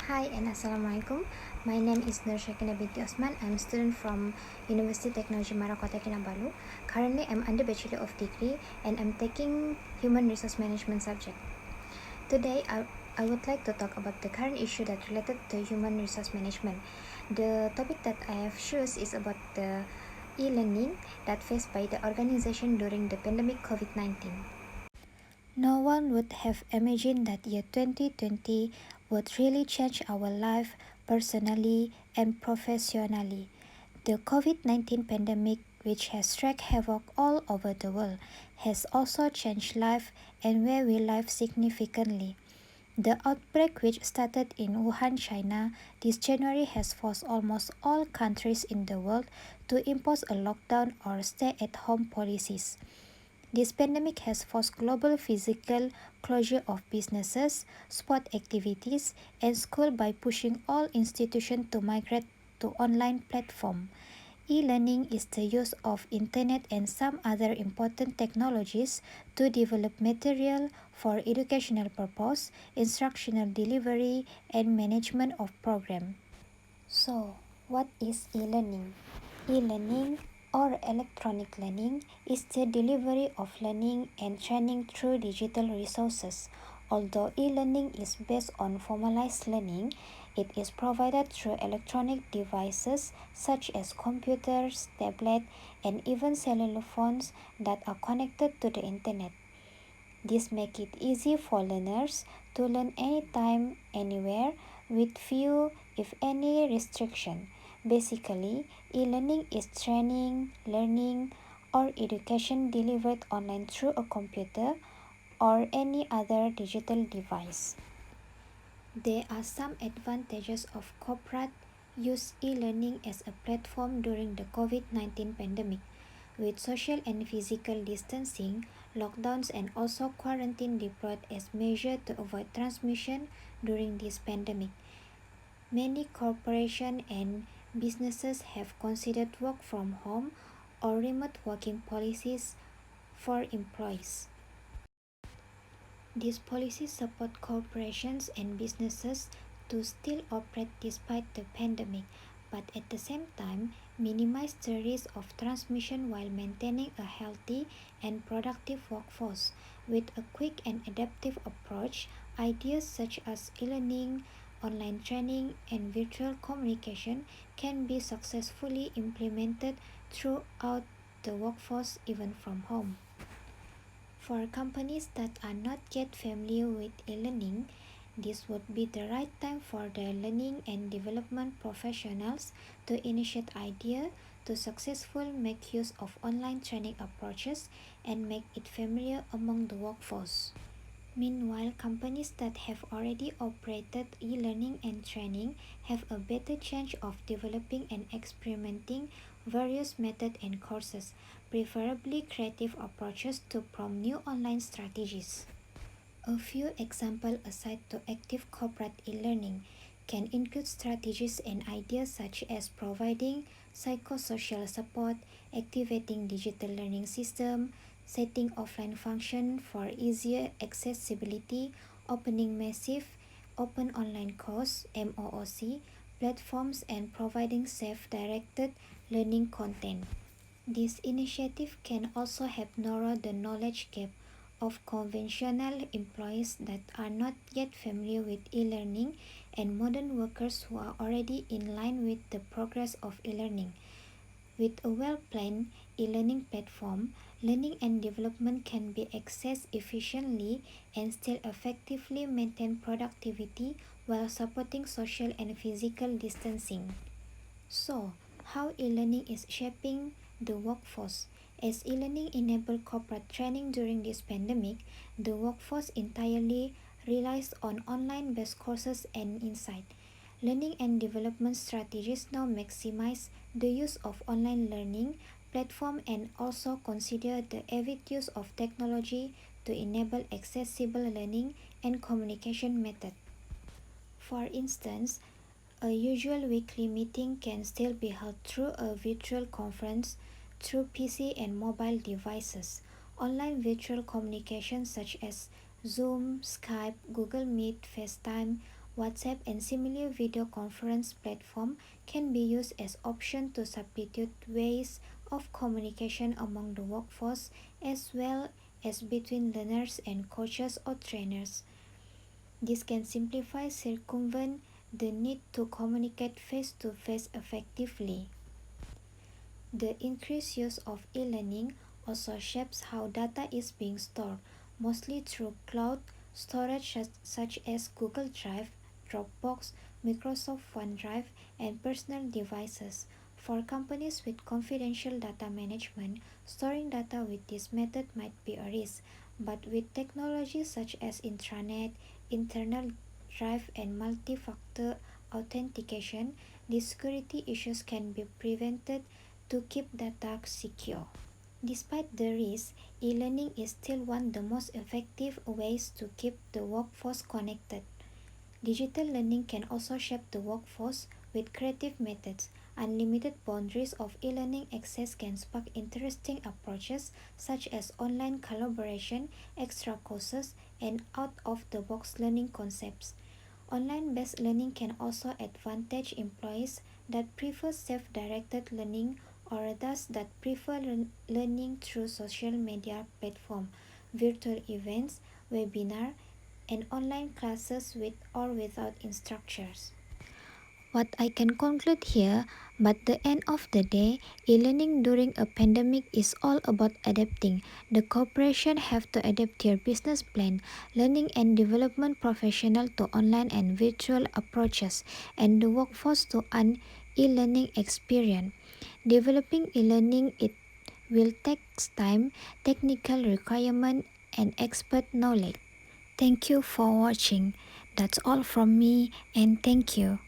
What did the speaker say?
Hi and Assalamualaikum. My name is Nur Shakina binti Osman. I'm a student from University Technology Marakota Kinabalu. Currently, I'm under Bachelor of Degree and I'm taking Human Resource Management subject. Today, I would like to talk about the current issue that related to human resource management. The topic that I have chosen is about the e-learning that faced by the organization during the pandemic COVID-19. No one would have imagined that year 2020 would really change our life personally and professionally. The COVID-19 pandemic, which has wreaked havoc all over the world, has also changed life and where we live significantly. The outbreak, which started in Wuhan, China, this January has forced almost all countries in the world to impose a lockdown or stay-at-home policies. This pandemic has forced global physical closure of businesses, sport activities, and school by pushing all institutions to migrate to online platform. E-learning is the use of internet and some other important technologies to develop material for educational purpose, instructional delivery, and management of program. So, what is e-learning? E-learning or electronic learning is the delivery of learning and training through digital resources. Although e-learning is based on formalized learning, it is provided through electronic devices such as computers, tablets, and even cellular phones that are connected to the internet. This makes it easy for learners to learn anytime, anywhere, with few, if any, restriction. Basically, e-learning is training, learning, or education delivered online through a computer or any other digital device. There are some advantages of corporate use e-learning as a platform during the COVID-19 pandemic. With social and physical distancing, lockdowns and also quarantine deployed as measure to avoid transmission during this pandemic. Many corporations and businesses have considered work from home or remote working policies for employees. These policies support corporations and businesses to still operate despite the pandemic, but at the same time minimize the risk of transmission while maintaining a healthy and productive workforce. With a quick and adaptive approach, ideas such as e-learning, online training, and virtual communication can be successfully implemented throughout the workforce even from home. For companies that are not yet familiar with e-learning, this would be the right time for the learning and development professionals to initiate ideas to successfully make use of online training approaches and make it familiar among the workforce. Meanwhile, companies that have already operated e-learning and training have a better chance of developing and experimenting various methods and courses, preferably creative approaches to prompt new online strategies. A few examples aside to active corporate e-learning can include strategies and ideas such as providing psychosocial support, activating digital learning system, setting offline function for easier accessibility, opening massive open online course MOOC platforms and providing self-directed learning content. This initiative can also help narrow the knowledge gap of conventional employees that are not yet familiar with e-learning and modern workers who are already in line with the progress of e-learning. With a well-planned e-learning platform, learning and development can be accessed efficiently and still effectively maintain productivity while supporting social and physical distancing. So, how e-learning is shaping the workforce? As e-learning enabled corporate training during this pandemic, the workforce entirely relies on online-based courses and insight. Learning and development strategies now maximize the use of online learning platform and also consider the avid use of technology to enable accessible learning and communication methods. For instance, a usual weekly meeting can still be held through a virtual conference through PC and mobile devices. Online virtual communication such as Zoom, Skype, Google Meet, FaceTime, WhatsApp and similar video conference platforms can be used as options to substitute ways of communication among the workforce as well as between learners and coaches or trainers. This can simplify circumvent the need to communicate face-to-face effectively. The increased use of e-learning also shapes how data is being stored, mostly through cloud storage such as Google Drive, Dropbox, Microsoft OneDrive, and personal devices. For companies with confidential data management, storing data with this method might be a risk, but with technologies such as intranet, internal drive, and multi-factor authentication, these security issues can be prevented to keep data secure. Despite the risk, e-learning is still one of the most effective ways to keep the workforce connected. Digital learning can also shape the workforce with creative methods. Unlimited boundaries of e-learning access can spark interesting approaches such as online collaboration, extra courses, and out-of-the-box learning concepts. Online-based learning can also advantage employees that prefer self-directed learning or those that prefer learning through social media platforms, virtual events, webinars, and online classes with or without instructors. What I can conclude here, but the end of the day, e-learning during a pandemic is all about adapting. The corporation have to adapt their business plan, learning and development professional to online and virtual approaches, and the workforce to an e-learning experience. Developing e-learning it will take time, technical requirement, and expert knowledge. Thank you for watching. That's all from me, and thank you.